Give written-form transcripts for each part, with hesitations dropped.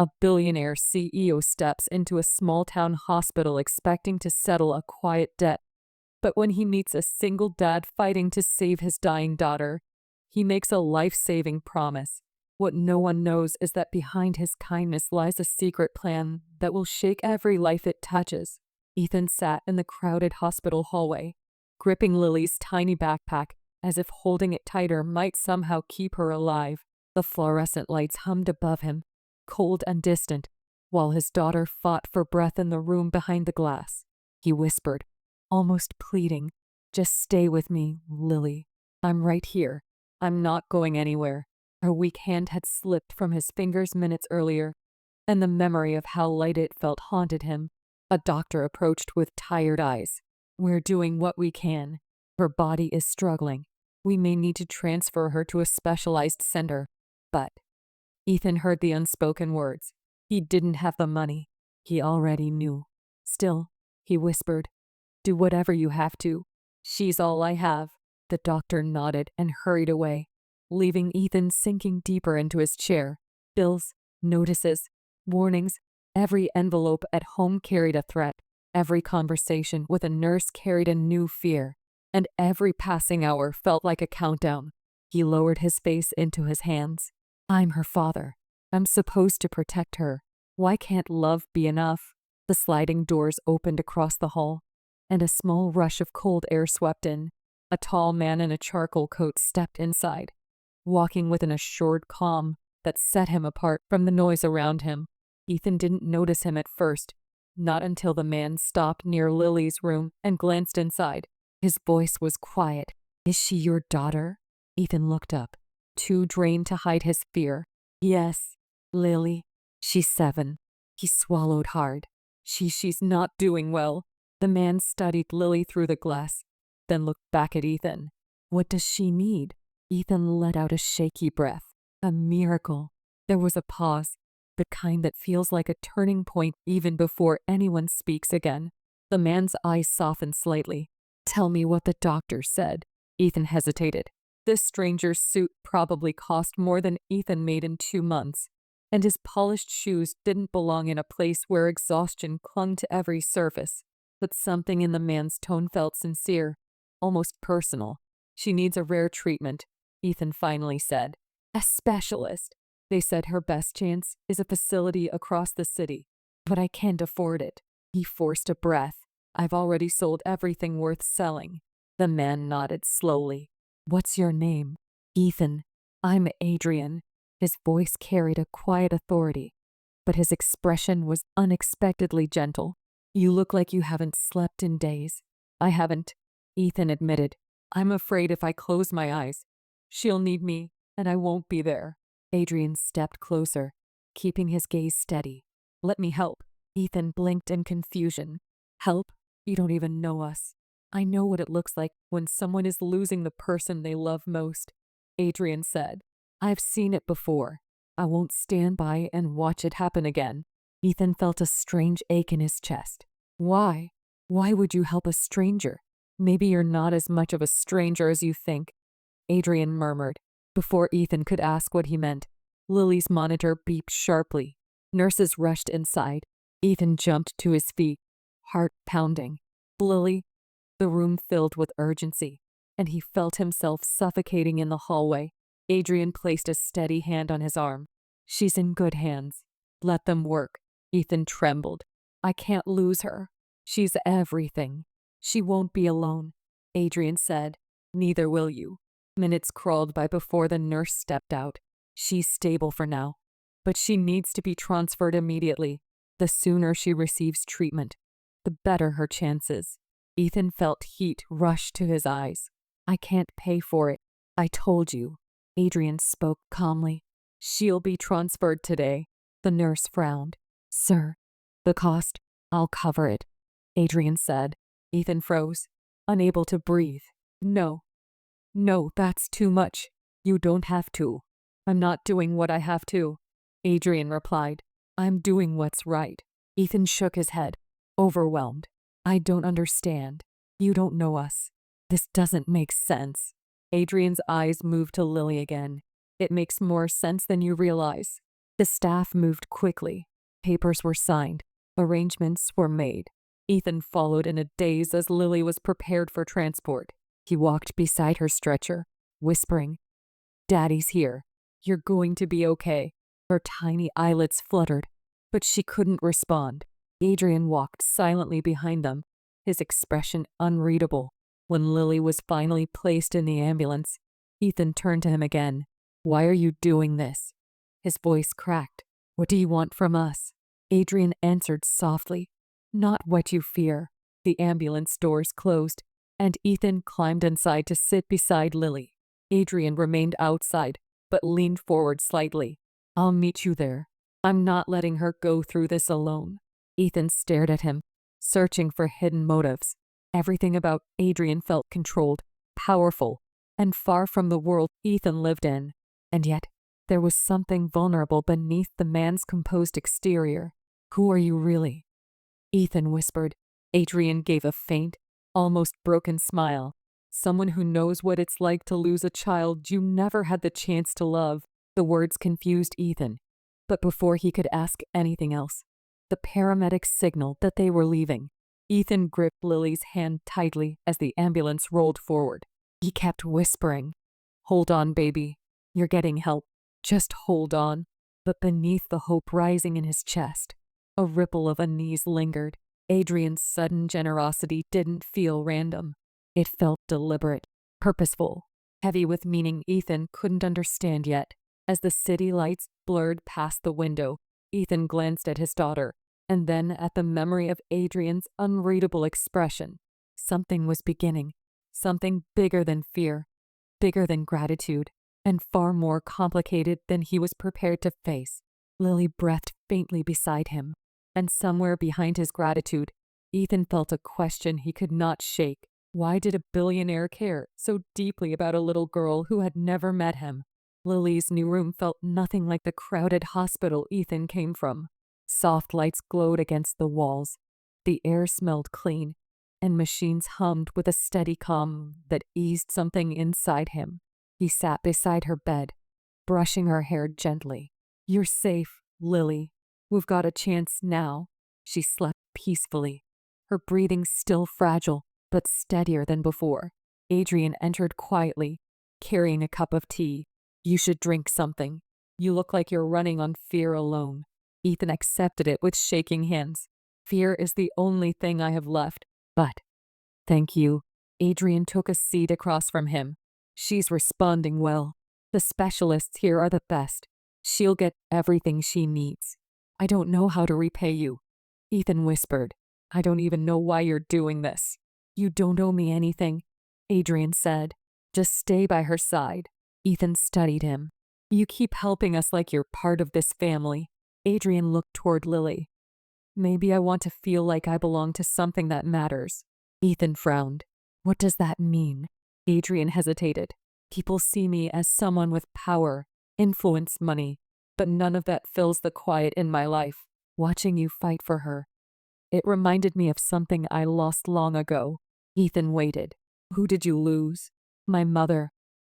A billionaire CEO steps into a small-town hospital expecting to settle a quiet debt. But when he meets a single dad fighting to save his dying daughter, he makes a life-saving promise. What no one knows is that behind his kindness lies a secret plan that will shake every life it touches. Ethan sat in the crowded hospital hallway, gripping Lily's tiny backpack as if holding it tighter might somehow keep her alive. The fluorescent lights hummed above him, cold and distant, while his daughter fought for breath in the room behind the glass. He whispered, almost pleading, "Just stay with me, Lily. I'm right here. I'm not going anywhere." Her weak hand had slipped from his fingers minutes earlier, and the memory of how light it felt haunted him. A doctor approached with tired eyes. "We're doing what we can. Her body is struggling. We may need to transfer her to a specialized center." But Ethan heard the unspoken words. He didn't have the money. He already knew. Still, he whispered, "Do whatever you have to. She's all I have." The doctor nodded and hurried away, leaving Ethan sinking deeper into his chair. Bills, notices, warnings, every envelope at home carried a threat. Every conversation with a nurse carried a new fear, and every passing hour felt like a countdown. He lowered his face into his hands. "I'm her father. I'm supposed to protect her. Why can't love be enough?" The sliding doors opened across the hall, and a small rush of cold air swept in. A tall man in a charcoal coat stepped inside, walking with an assured calm that set him apart from the noise around him. Ethan didn't notice him at first, not until the man stopped near Lily's room and glanced inside. His voice was quiet. "Is she your daughter?" Ethan looked up, too drained to hide his fear. "Yes, Lily. She's 7. He swallowed hard. She's not doing well." The man studied Lily through the glass, then looked back at Ethan. "What does she need?" Ethan let out a shaky breath. "A miracle." There was a pause, the kind that feels like a turning point even before anyone speaks again. The man's eyes softened slightly. "Tell me what the doctor said." Ethan hesitated. This stranger's suit probably cost more than Ethan made in 2 months, and his polished shoes didn't belong in a place where exhaustion clung to every surface. But something in the man's tone felt sincere, almost personal. "She needs a rare treatment," Ethan finally said. "A specialist." "They said her best chance is a facility across the city, but I can't afford it." He forced a breath. "I've already sold everything worth selling." The man nodded slowly. "What's your name?" "Ethan. I'm Adrian." His voice carried a quiet authority, but his expression was unexpectedly gentle. "You look like you haven't slept in days." "I haven't," Ethan admitted. "I'm afraid if I close my eyes, she'll need me, and I won't be there." Adrian stepped closer, keeping his gaze steady. "Let me help." Ethan blinked in confusion. "Help? You don't even know us." "I know what it looks like when someone is losing the person they love most," Adrian said. "I've seen it before. I won't stand by and watch it happen again." Ethan felt a strange ache in his chest. "Why? Why would you help a stranger? Maybe you're not as much of a stranger as you think," Adrian murmured. Before Ethan could ask what he meant, Lily's monitor beeped sharply. Nurses rushed inside. Ethan jumped to his feet, heart pounding. "Lily?" The room filled with urgency, and he felt himself suffocating in the hallway. Adrian placed a steady hand on his arm. "She's in good hands. Let them work." Ethan trembled. "I can't lose her. She's everything." "She won't be alone," Adrian said. "Neither will you." Minutes crawled by before the nurse stepped out. "She's stable for now, but she needs to be transferred immediately. The sooner she receives treatment, the better her chances." Ethan felt heat rush to his eyes. "I can't pay for it. I told you." Adrian spoke calmly. "She'll be transferred today." The nurse frowned. "Sir, the cost, I'll cover it," Adrian said. Ethan froze, unable to breathe. "No. No, that's too much. You don't have to." "I'm not doing what I have to," Adrian replied. "I'm doing what's right." Ethan shook his head, overwhelmed. "I don't understand. You don't know us. This doesn't make sense." Adrian's eyes moved to Lily again. "It makes more sense than you realize. The staff moved quickly. Papers were signed. Arrangements were made. Ethan followed in a daze as Lily was prepared for transport. He walked beside her stretcher, whispering, "Daddy's here. You're going to be okay." Her tiny eyelids fluttered, but she couldn't respond. Adrian walked silently behind them, his expression unreadable. When Lily was finally placed in the ambulance, Ethan turned to him again. "Why are you doing this?" His voice cracked. "What do you want from us?" Adrian answered softly, "Not what you fear." The ambulance doors closed, and Ethan climbed inside to sit beside Lily. Adrian remained outside, but leaned forward slightly. "I'll meet you there. I'm not letting her go through this alone." Ethan stared at him, searching for hidden motives. Everything about Adrian felt controlled, powerful, and far from the world Ethan lived in. And yet, there was something vulnerable beneath the man's composed exterior. "Who are you really?" Ethan whispered. Adrian gave a faint, almost broken smile. "Someone who knows what it's like to lose a child you never had the chance to love." The words confused Ethan, but before he could ask anything else, the paramedics signaled that they were leaving. Ethan gripped Lily's hand tightly as the ambulance rolled forward. He kept whispering, "Hold on, baby. You're getting help. Just hold on." But beneath the hope rising in his chest, a ripple of unease lingered. Adrian's sudden generosity didn't feel random. It felt deliberate, purposeful, heavy with meaning Ethan couldn't understand yet. As the city lights blurred past the window, Ethan glanced at his daughter, and then at the memory of Adrian's unreadable expression. Something was beginning, something bigger than fear, bigger than gratitude, and far more complicated than he was prepared to face. Lily breathed faintly beside him, and somewhere behind his gratitude, Ethan felt a question he could not shake. Why did a billionaire care so deeply about a little girl who had never met him? Lily's new room felt nothing like the crowded hospital Ethan came from. Soft lights glowed against the walls. The air smelled clean, and machines hummed with a steady calm that eased something inside him. He sat beside her bed, brushing her hair gently. "You're safe, Lily. We've got a chance now." She slept peacefully, her breathing still fragile, but steadier than before. Adrian entered quietly, carrying a cup of tea. "You should drink something. You look like you're running on fear alone." Ethan accepted it with shaking hands. "Fear is the only thing I have left, but thank you." Adrian took a seat across from him. "She's responding well. The specialists here are the best. She'll get everything she needs." "I don't know how to repay you," Ethan whispered. "I don't even know why you're doing this." "You don't owe me anything," Adrian said. "Just stay by her side." Ethan studied him. "You keep helping us like you're part of this family." Adrian looked toward Lily. "Maybe I want to feel like I belong to something that matters." Ethan frowned. "What does that mean?" Adrian hesitated. "People see me as someone with power, influence, money, but none of that fills the quiet in my life. Watching you fight for her, it reminded me of something I lost long ago." Ethan waited. "Who did you lose?" "My mother,"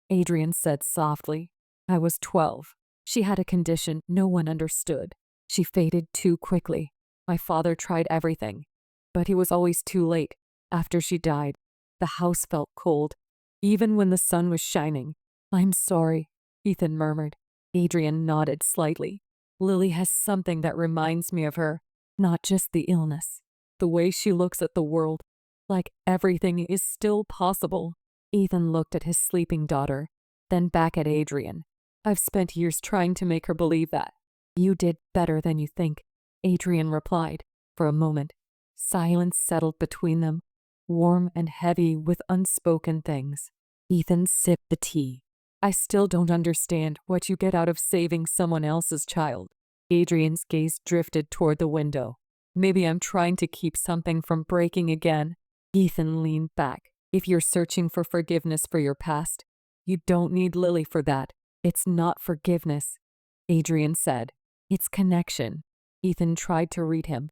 Adrian said softly. "I was 12. She had a condition no one understood. She faded too quickly. My father tried everything, but he was always too late. After she died, the house felt cold, even when the sun was shining." "I'm sorry," Ethan murmured. Adrian nodded slightly. "Lily has something that reminds me of her, not just the illness. The way she looks at the world, like everything is still possible." Ethan looked at his sleeping daughter, then back at Adrian. "I've spent years trying to make her believe that." "You did better than you think," Adrian replied. For a moment, silence settled between them, warm and heavy with unspoken things. Ethan sipped the tea. "I still don't understand what you get out of saving someone else's child." Adrian's gaze drifted toward the window. "Maybe I'm trying to keep something from breaking again." Ethan leaned back. "If you're searching for forgiveness for your past, you don't need Lily for that." "It's not forgiveness," Adrian said. "It's connection." Ethan tried to read him,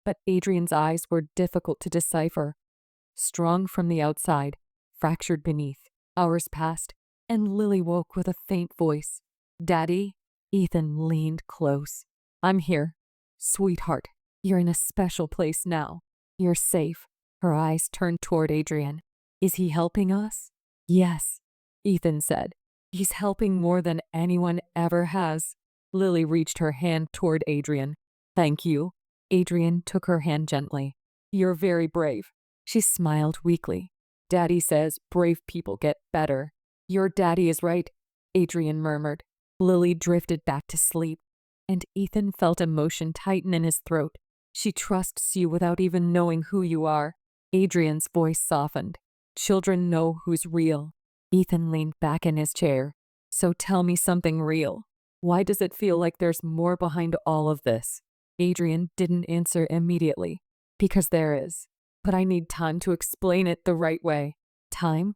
but Adrian's eyes were difficult to decipher. Strong from the outside, fractured beneath. Hours passed, and Lily woke with a faint voice. "Daddy?" Ethan leaned close. I'm here. Sweetheart, you're in a special place now. You're safe. Her eyes turned toward Adrian. Is he helping us? Yes, Ethan said. He's helping more than anyone ever has. Lily reached her hand toward Adrian. Thank you. Adrian took her hand gently. You're very brave. She smiled weakly. Daddy says brave people get better. Your daddy is right, Adrian murmured. Lily drifted back to sleep, and Ethan felt emotion tighten in his throat. She trusts you without even knowing who you are. Adrian's voice softened. Children know who's real. Ethan leaned back in his chair. So tell me something real. Why does it feel like there's more behind all of this? Adrian didn't answer immediately. Because there is. But I need time to explain it the right way. Time?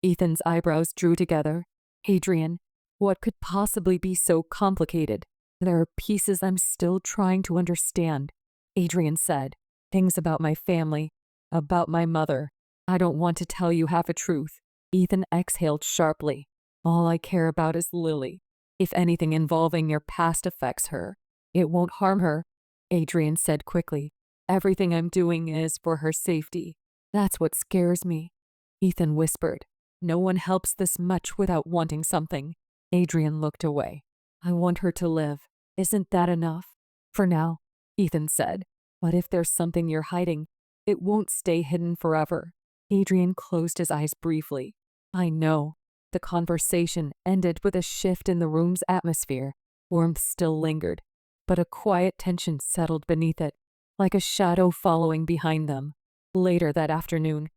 Ethan's eyebrows drew together. Adrian, what could possibly be so complicated? There are pieces I'm still trying to understand. Adrian said, things about my family, about my mother. I don't want to tell you half a truth. Ethan exhaled sharply. All I care about is Lily. If anything involving your past affects her, it won't harm her, Adrian said quickly. Everything I'm doing is for her safety. That's what scares me. Ethan whispered. No one helps this much without wanting something. Adrian looked away. I want her to live. Isn't that enough? For now, Ethan said. But if there's something you're hiding, it won't stay hidden forever. Adrian closed his eyes briefly. I know. The conversation ended with a shift in the room's atmosphere. Warmth still lingered, but a quiet tension settled beneath it, like a shadow following behind them. Later that afternoon,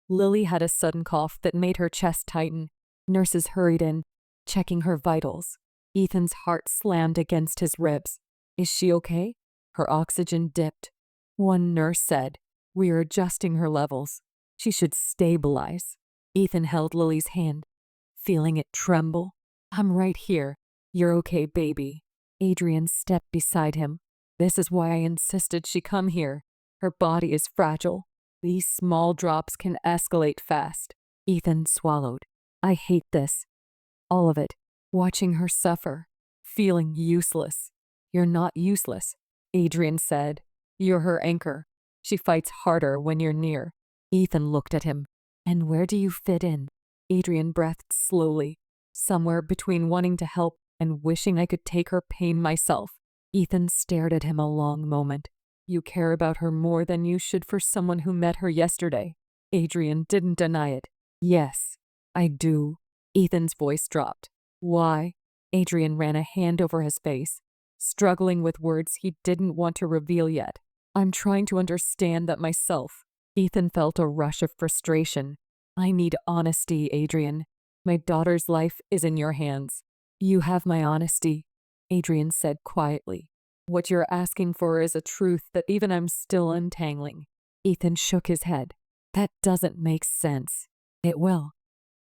Lily had a sudden cough that made her chest tighten. Nurses hurried in, checking her vitals. Ethan's heart slammed against his ribs. Is she okay? Her oxygen dipped. One nurse said, we are adjusting her levels. She should stabilize. Ethan held Lily's hand, feeling it tremble. I'm right here. You're okay, baby. Adrian stepped beside him. This is why I insisted she come here. Her body is fragile. These small drops can escalate fast. Ethan swallowed. I hate this. All of it. Watching her suffer. Feeling useless. You're not useless, Adrian said. You're her anchor. She fights harder when you're near. Ethan looked at him. And where do you fit in? Adrian breathed slowly. Somewhere between wanting to help and wishing I could take her pain myself. Ethan stared at him a long moment. You care about her more than you should for someone who met her yesterday. Adrian didn't deny it. Yes, I do. Ethan's voice dropped. Why? Adrian ran a hand over his face, struggling with words he didn't want to reveal yet. I'm trying to understand that myself. Ethan felt a rush of frustration. I need honesty, Adrian. My daughter's life is in your hands. You have my honesty, Adrian said quietly. What you're asking for is a truth that even I'm still untangling. Ethan shook his head. That doesn't make sense. It will,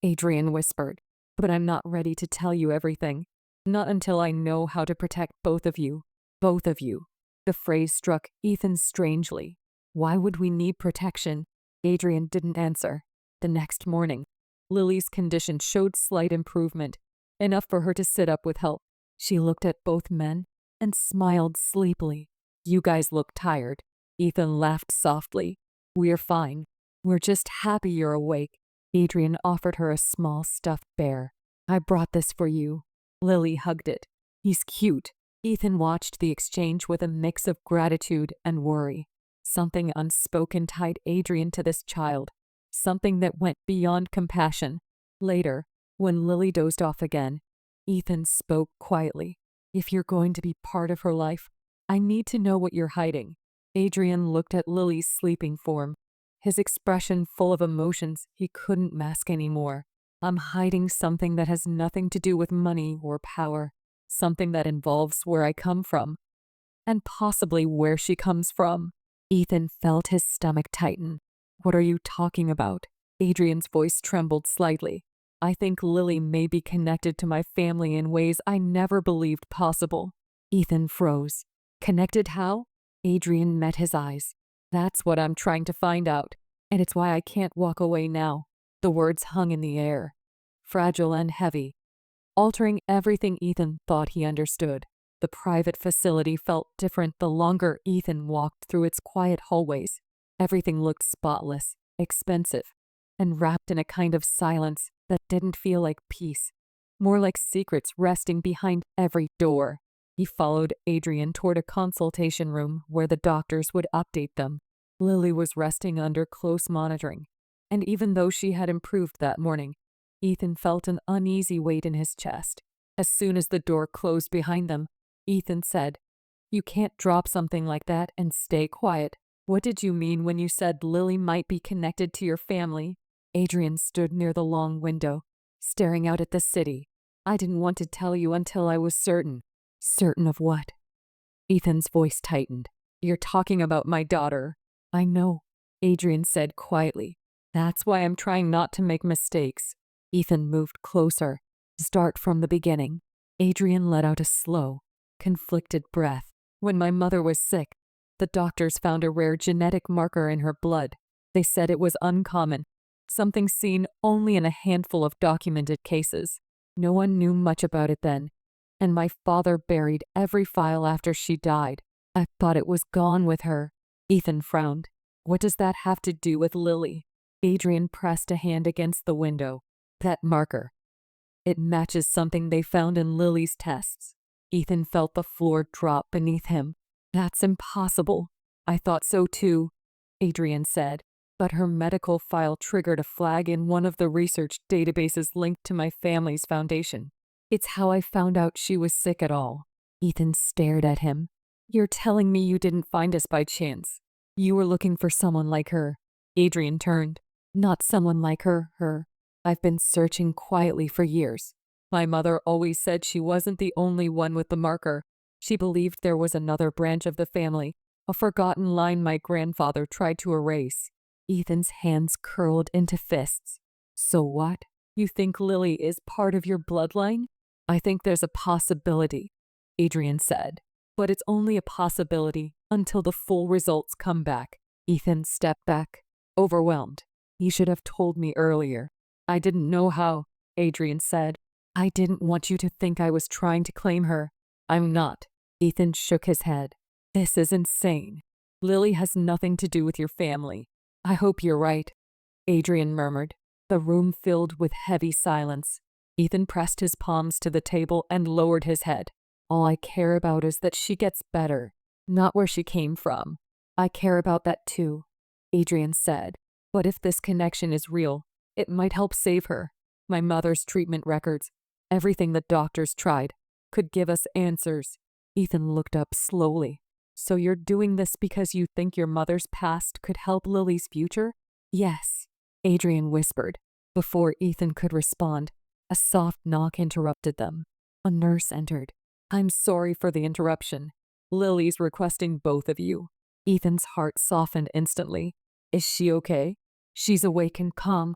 Adrian whispered. But I'm not ready to tell you everything. Not until I know how to protect both of you. Both of you. The phrase struck Ethan strangely. Why would we need protection? Adrian didn't answer. The next morning, Lily's condition showed slight improvement, enough for her to sit up with help. She looked at both men and smiled sleepily. You guys look tired. Ethan laughed softly. We're fine. We're just happy you're awake. Adrian offered her a small stuffed bear. I brought this for you. Lily hugged it. He's cute. Ethan watched the exchange with a mix of gratitude and worry. Something unspoken tied Adrian to this child. Something that went beyond compassion. Later, when Lily dozed off again, Ethan spoke quietly. If you're going to be part of her life, I need to know what you're hiding. Adrian looked at Lily's sleeping form, his expression full of emotions he couldn't mask anymore. I'm hiding something that has nothing to do with money or power, something that involves where I come from, and possibly where she comes from. Ethan felt his stomach tighten. What are you talking about? Adrian's voice trembled slightly. I think Lily may be connected to my family in ways I never believed possible. Ethan froze. Connected how? Adrian met his eyes. That's what I'm trying to find out, and it's why I can't walk away now. The words hung in the air, fragile and heavy, altering everything Ethan thought he understood. The private facility felt different the longer Ethan walked through its quiet hallways. Everything looked spotless, expensive, and wrapped in a kind of silence that didn't feel like peace, more like secrets resting behind every door. He followed Adrian toward a consultation room where the doctors would update them. Lily was resting under close monitoring, and even though she had improved that morning, Ethan felt an uneasy weight in his chest. As soon as the door closed behind them, Ethan said, "You can't drop something like that and stay quiet. What did you mean when you said Lily might be connected to your family?" Adrian stood near the long window, staring out at the city. "I didn't want to tell you until I was certain." "Certain of what?" Ethan's voice tightened. "You're talking about my daughter." "I know," Adrian said quietly. "That's why I'm trying not to make mistakes." Ethan moved closer. "Start from the beginning." Adrian let out a slow, conflicted breath. "When my mother was sick, the doctors found a rare genetic marker in her blood. They said it was uncommon, something seen only in a handful of documented cases. No one knew much about it then, and my father buried every file after she died. I thought it was gone with her." Ethan frowned. "What does that have to do with Lily?" Adrian pressed a hand against the window. "That marker. It matches something they found in Lily's tests." Ethan felt the floor drop beneath him. "That's impossible." "I thought so too," Adrian said, "but her medical file triggered a flag in one of the research databases linked to my family's foundation. It's how I found out she was sick at all." Ethan stared at him. "You're telling me you didn't find us by chance? You were looking for someone like her." Adrian turned. "Not someone like her. I've been searching quietly for years. My mother always said she wasn't the only one with the marker. She believed there was another branch of the family, a forgotten line my grandfather tried to erase." Ethan's hands curled into fists. "So what? You think Lily is part of your bloodline?" "I think there's a possibility," Adrian said. "But it's only a possibility until the full results come back." Ethan stepped back, overwhelmed. "You should have told me earlier." "I didn't know how," Adrian said. "I didn't want you to think I was trying to claim her." "I'm not." Ethan shook his head. "This is insane. Lily has nothing to do with your family." "I hope you're right," Adrian murmured. The room filled with heavy silence. Ethan pressed his palms to the table and lowered his head. "All I care about is that she gets better, not where she came from." "I care about that too," Adrian said. "But if this connection is real, it might help save her. My mother's treatment records, everything the doctors tried, could give us answers." Ethan looked up slowly. "So you're doing this because you think your mother's past could help Lily's future?" "Yes," Adrian whispered. Before Ethan could respond, a soft knock interrupted them. A nurse entered. "I'm sorry for the interruption. Lily's requesting both of you." Ethan's heart softened instantly. "Is she okay?" "She's awake and calm,"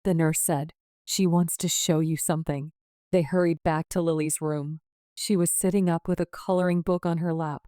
the nurse said. "She wants to show you something." They hurried back to Lily's room. She was sitting up with a coloring book on her lap,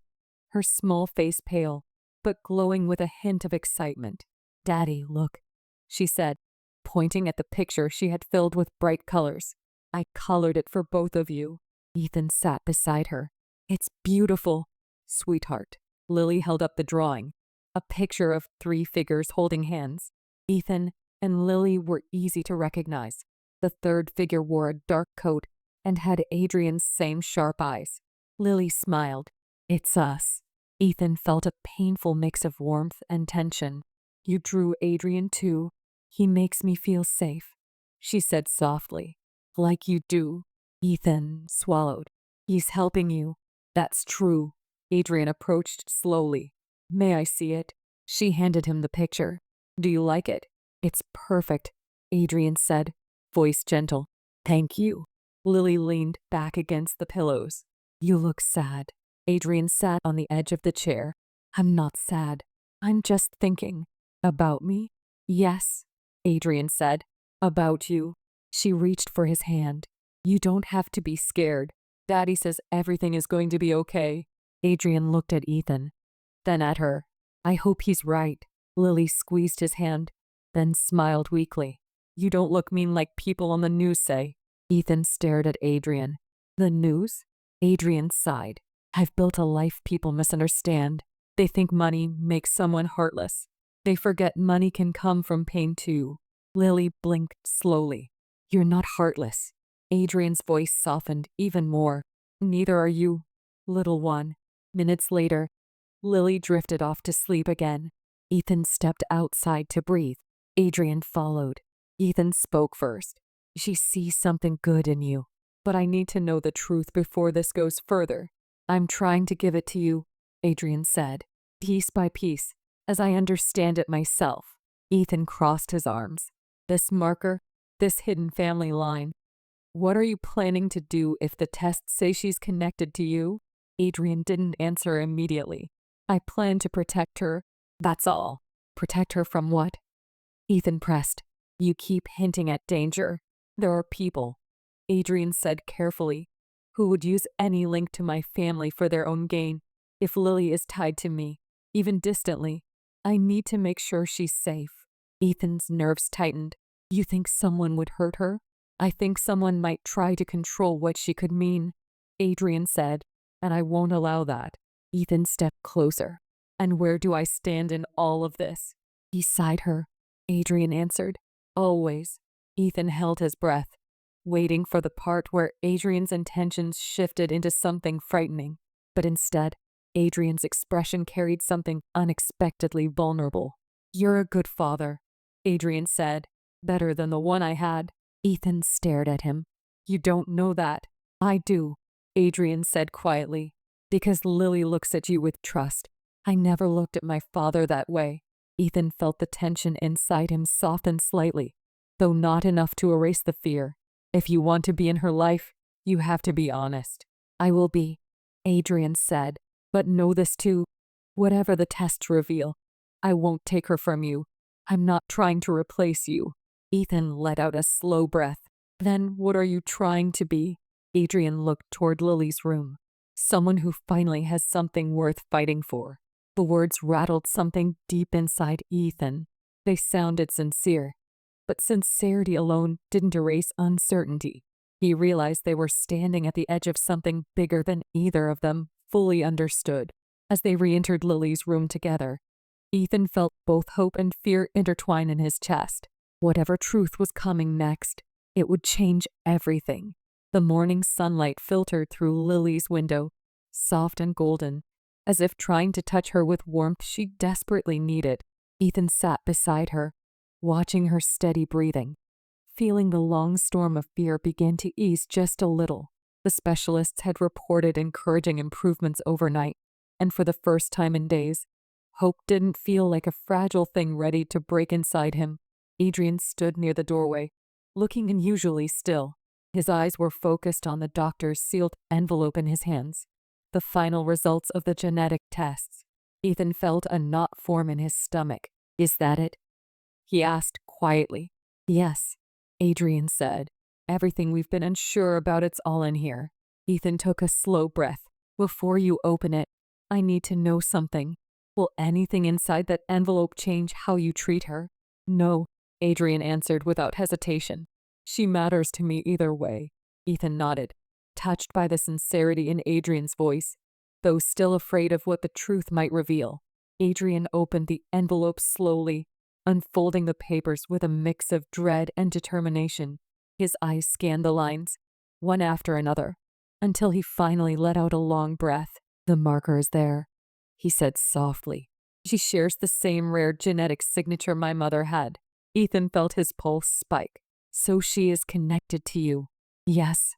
her small face pale, but glowing with a hint of excitement. "Daddy, look," she said, pointing at the picture she had filled with bright colors. "I colored it for both of you." Ethan sat beside her. "It's beautiful." "Sweetheart." Lily held up the drawing, a picture of 3 figures holding hands. Ethan and Lily were easy to recognize. The third figure wore a dark coat and had Adrian's same sharp eyes. Lily smiled. "It's us." Ethan felt a painful mix of warmth and tension. "You drew Adrian too. He makes me feel safe," she said softly. "Like you do." Ethan swallowed. "He's helping you." "That's true." Adrian approached slowly. "May I see it?" She handed him the picture. "Do you like it?" "It's perfect," Adrian said, voice gentle. "Thank you." Lily leaned back against the pillows. "You look sad." Adrian sat on the edge of the chair. "I'm not sad. I'm just thinking." "About me?" "Yes," Adrian said. "About you." She reached for his hand. "You don't have to be scared. Daddy says everything is going to be okay." Adrian looked at Ethan, then at her. "I hope he's right." Lily squeezed his hand, then smiled weakly. "You don't look mean like people on the news say." Ethan stared at Adrian. The news? Adrian sighed. I've built a life people misunderstand. They think money makes someone heartless. They forget money can come from pain too. Lily blinked slowly. You're not heartless. Adrian's voice softened even more. Neither are you, little one. Minutes later, Lily drifted off to sleep again. Ethan stepped outside to breathe. Adrian followed. Ethan spoke first. She sees something good in you, but I need to know the truth before this goes further. I'm trying to give it to you, Adrian said, piece by piece, as I understand it myself. Ethan crossed his arms. This marker, this hidden family line. What are you planning to do if the tests say she's connected to you? Adrian didn't answer immediately. I plan to protect her, that's all. Protect her from what? Ethan pressed. You keep hinting at danger. There are people, Adrian said carefully, who would use any link to my family for their own gain. If Lily is tied to me, even distantly, I need to make sure she's safe. Ethan's nerves tightened. You think someone would hurt her? I think someone might try to control what she could mean, Adrian said, and I won't allow that. Ethan stepped closer. And where do I stand in all of this? Beside her, Adrian answered. Always. Ethan held his breath, waiting for the part where Adrian's intentions shifted into something frightening. But instead, Adrian's expression carried something unexpectedly vulnerable. You're a good father, Adrian said. Better than the one I had. Ethan stared at him. You don't know that. I do, Adrian said quietly. Because Lily looks at you with trust. I never looked at my father that way. Ethan felt the tension inside him soften slightly, though not enough to erase the fear. If you want to be in her life, you have to be honest. I will be, Adrian said. But know this too. Whatever the tests reveal, I won't take her from you. I'm not trying to replace you. Ethan let out a slow breath. Then what are you trying to be? Adrian looked toward Lily's room. Someone who finally has something worth fighting for. The words rattled something deep inside Ethan. They sounded sincere, but sincerity alone didn't erase uncertainty. He realized they were standing at the edge of something bigger than either of them fully understood. As they re-entered Lily's room together, Ethan felt both hope and fear intertwine in his chest. Whatever truth was coming next, it would change everything. The morning sunlight filtered through Lily's window, soft and golden, as if trying to touch her with warmth she desperately needed. Ethan sat beside her, watching her steady breathing, feeling the long storm of fear begin to ease just a little. The specialists had reported encouraging improvements overnight, and for the first time in days, hope didn't feel like a fragile thing ready to break inside him. Adrian stood near the doorway, looking unusually still. His eyes were focused on the doctor's sealed envelope in his hands. The final results of the genetic tests. Ethan felt a knot form in his stomach. Is that it? He asked quietly. Yes, Adrian said. Everything we've been unsure about, it's all in here. Ethan took a slow breath. Before you open it, I need to know something. Will anything inside that envelope change how you treat her? No, Adrian answered without hesitation. She matters to me either way. Ethan nodded, touched by the sincerity in Adrian's voice, though still afraid of what the truth might reveal. Adrian opened the envelope slowly, unfolding the papers with a mix of dread and determination. His eyes scanned the lines, one after another, until he finally let out a long breath. The marker is there, he said softly. She shares the same rare genetic signature my mother had. Ethan felt his pulse spike. So she is connected to you. Yes,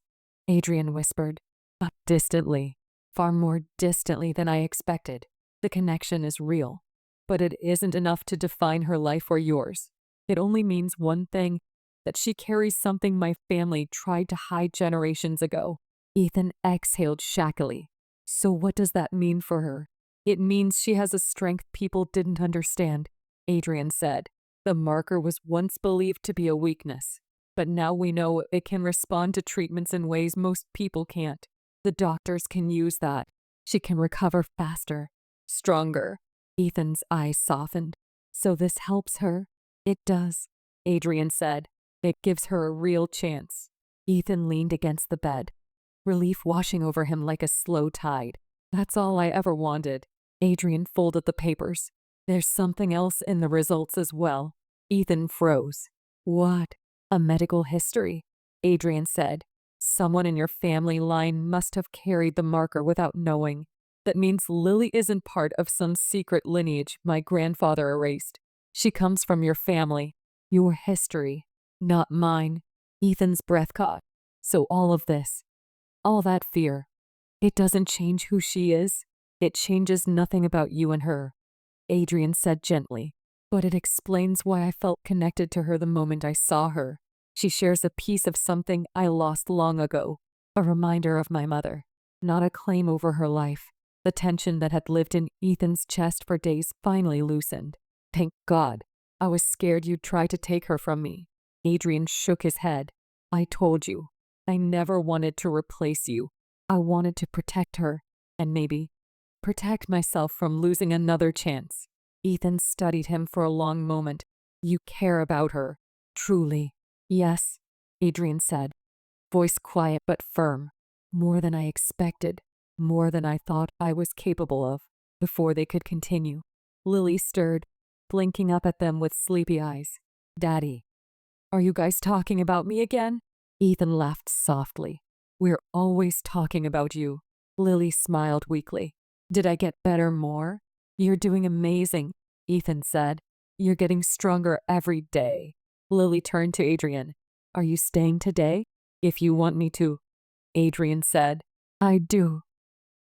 Adrian whispered, but distantly, far more distantly than I expected. The connection is real, but it isn't enough to define her life or yours. It only means one thing, that she carries something my family tried to hide generations ago. Ethan exhaled shackily. So what does that mean for her? It means she has a strength people didn't understand, Adrian said. The marker was once believed to be a weakness, but now we know it can respond to treatments in ways most people can't. The doctors can use that. She can recover faster, stronger. Ethan's eyes softened. So this helps her? It does, Adrian said. It gives her a real chance. Ethan leaned against the bed, relief washing over him like a slow tide. That's all I ever wanted. Adrian folded the papers. There's something else in the results as well. Ethan froze. What? A medical history? Adrian said. Someone in your family line must have carried the marker without knowing. That means Lily isn't part of some secret lineage my grandfather erased. She comes from your family, your history, not mine. Ethan's breath caught. So all of this, all that fear, it doesn't change who she is. It changes nothing about you and her, Adrian said gently. But it explains why I felt connected to her the moment I saw her. She shares a piece of something I lost long ago, a reminder of my mother, not a claim over her life. The tension that had lived in Ethan's chest for days finally loosened. Thank God. I was scared you'd try to take her from me. Adrian shook his head. I told you, I never wanted to replace you. I wanted to protect her, and maybe protect myself from losing another chance. Ethan studied him for a long moment. You care about her, truly. Yes, Adrian said, voice quiet but firm. More than I expected, more than I thought I was capable of. Before they could continue, Lily stirred, blinking up at them with sleepy eyes. Daddy, are you guys talking about me again? Ethan laughed softly. We're always talking about you. Lily smiled weakly. Did I get better more? You're doing amazing, Ethan said. You're getting stronger every day. Lily turned to Adrian. Are you staying today? If you want me to, Adrian said. I do,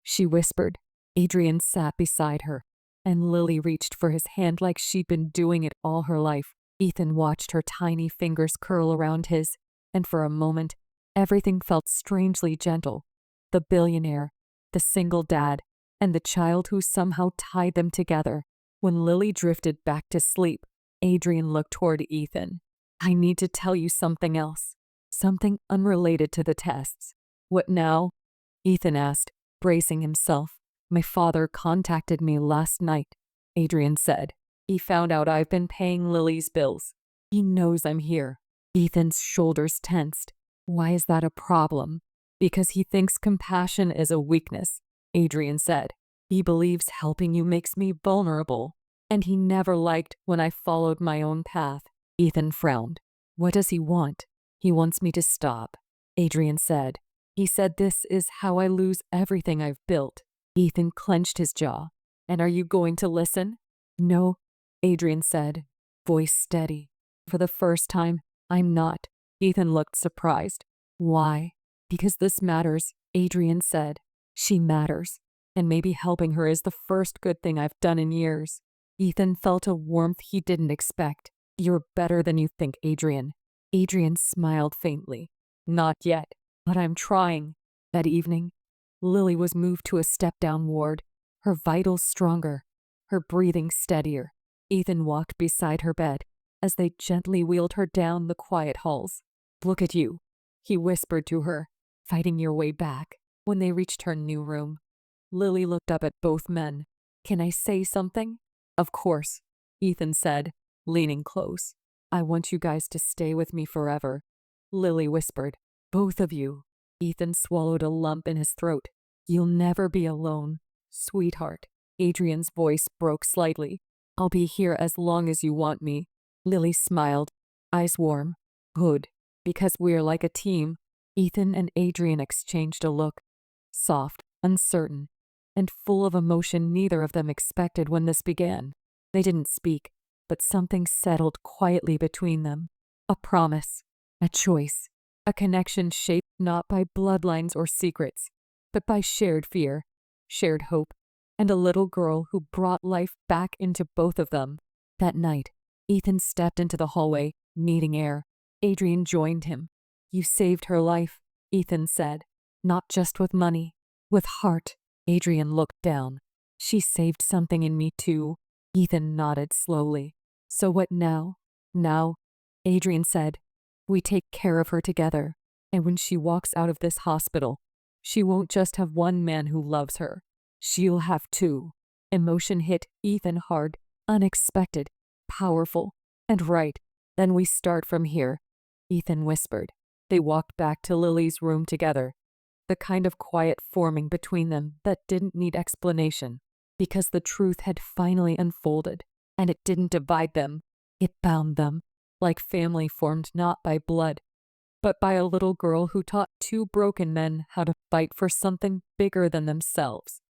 she whispered. Adrian sat beside her, and Lily reached for his hand like she'd been doing it all her life. Ethan watched her tiny fingers curl around his, and for a moment, everything felt strangely gentle. The billionaire, the single dad, and the child who somehow tied them together. When Lily drifted back to sleep, Adrian looked toward Ethan. I need to tell you something else, something unrelated to the tests. What now? Ethan asked, bracing himself. My father contacted me last night, Adrian said. He found out I've been paying Lily's bills. He knows I'm here. Ethan's shoulders tensed. Why is that a problem? Because he thinks compassion is a weakness, Adrian said. He believes helping you makes me vulnerable, and he never liked when I followed my own path. Ethan frowned. What does he want? He wants me to stop, Adrian said. He said this is how I lose everything I've built. Ethan clenched his jaw. And are you going to listen? No, Adrian said, voice steady. For the first time, I'm not. Ethan looked surprised. Why? Because this matters, Adrian said. She matters, and maybe helping her is the first good thing I've done in years. Ethan felt a warmth he didn't expect. You're better than you think, Adrian. Adrian smiled faintly. Not yet, but I'm trying. That evening, Lily was moved to a step-down ward, her vitals stronger, her breathing steadier. Ethan walked beside her bed as they gently wheeled her down the quiet halls. Look at you, he whispered to her, fighting your way back. When they reached her new room, Lily looked up at both men. Can I say something? Of course, Ethan said, leaning close. I want you guys to stay with me forever, Lily whispered. Both of you. Ethan swallowed a lump in his throat. You'll never be alone, sweetheart. Adrian's voice broke slightly. I'll be here as long as you want me. Lily smiled, eyes warm. Good, because we're like a team. Ethan and Adrian exchanged a look, soft, uncertain, and full of emotion neither of them expected when this began. They didn't speak, but something settled quietly between them. A promise, a choice, a connection shaped not by bloodlines or secrets, but by shared fear, shared hope, and a little girl who brought life back into both of them. That night, Ethan stepped into the hallway, needing air. Adrian joined him. You saved her life, Ethan said. Not just with money, with heart. Adrian looked down. She saved something in me too. Ethan nodded slowly. So what now? Now, Adrian said, we take care of her together. And when she walks out of this hospital, she won't just have one man who loves her. She'll have two. Emotion hit Ethan hard, unexpected, powerful, and right. Then we start from here, Ethan whispered. They walked back to Lily's room together, the kind of quiet forming between them that didn't need explanation, because the truth had finally unfolded, and it didn't divide them, it bound them, like family formed not by blood, but by a little girl who taught two broken men how to fight for something bigger than themselves.